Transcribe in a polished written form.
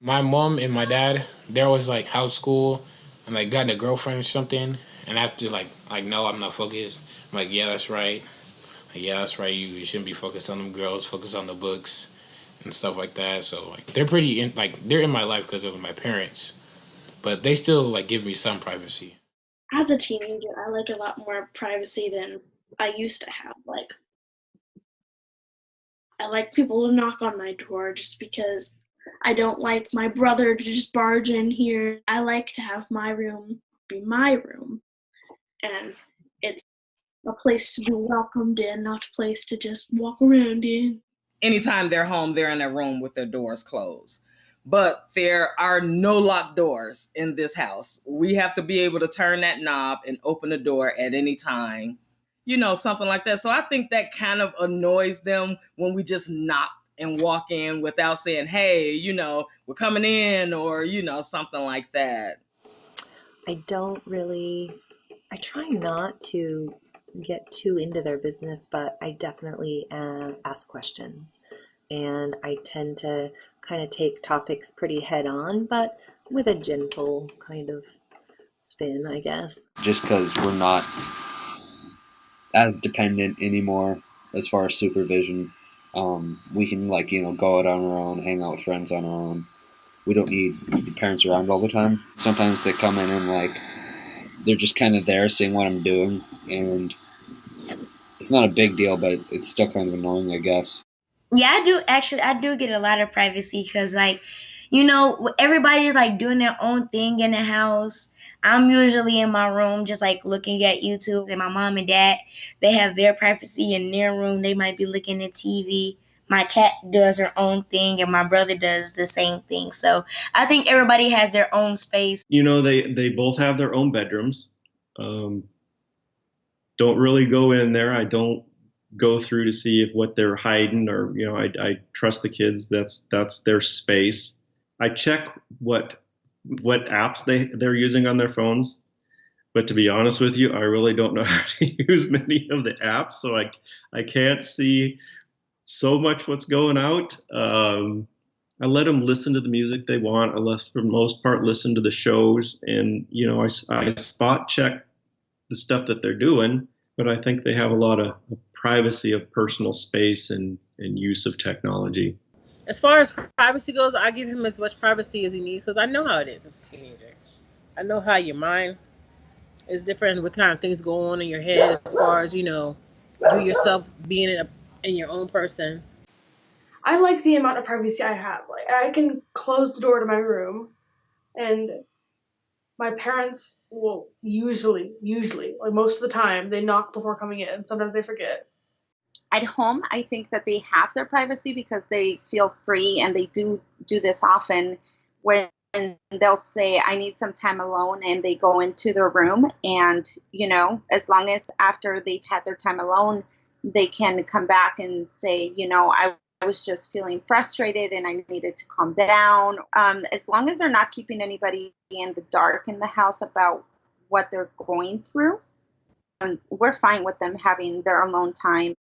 My mom and my dad, there was like house school and like got a girlfriend or something, and after like no, I'm not focused. I'm like, yeah, that's right. Like, yeah, that's right. You shouldn't be focused on them girls. Focus on the books and stuff like that. So like they're pretty in like they're in my life because of my parents, but they still like give me some privacy. As a teenager, I like a lot more privacy than I used to have. Like, I like people to knock on my door just because I don't like my brother to just barge in here. I like to have my room be my room, and it's a place to be welcomed in, not a place to just walk around in. Anytime they're home, they're in their room with their doors closed. But there are no locked doors in this house. We have to be able to turn that knob and open the door at any time, something like that. So I think that kind of annoys them when we just knock and walk in without saying, hey, we're coming in, or, something like that. I don't really, I try not to get too into their business, but I definitely ask questions. And I tend to kind of take topics pretty head on, but with a gentle kind of spin, I guess. Just because we're not as dependent anymore as far as supervision. We can go out on our own, hang out with friends on our own. We don't need the parents around all the time. Sometimes they come in and they're just kind of there seeing what I'm doing, and it's not a big deal, but it's still kind of annoying, I guess. Yeah, I do actually. I do get a lot of privacy because, like, everybody's like doing their own thing in the house. I'm usually in my room just like looking at YouTube, and my mom and dad, they have their privacy in their room. They might be looking at TV. My cat does her own thing, and my brother does the same thing. So I think everybody has their own space. They both have their own bedrooms. Um, don't really go in there. I don't go through to see if what they're hiding, or I trust the kids. That's their space. I check what apps they're using on their phones, but to be honest with you, I really don't know how to use many of the apps, so I can't see so much what's going out. I let them listen to the music they want. I let, for the most part, listen to the shows, and I spot check the stuff that they're doing, but I think they have a lot of privacy of personal space and use of technology. As far as privacy goes, I give him as much privacy as he needs because I know how it is as a teenager. I know how your mind is different, what kind of things go on in your head as far as, you yourself being in your own person. I like the amount of privacy I have. Like, I can close the door to my room, and my parents will usually, like most of the time, they knock before coming in. Sometimes they forget. At home, I think that they have their privacy because they feel free, and they do this often when they'll say, I need some time alone, and they go into their room, and as long as after they've had their time alone, they can come back and say, I was just feeling frustrated and I needed to calm down. As long as they're not keeping anybody in the dark in the house about what they're going through, we're fine with them having their alone time.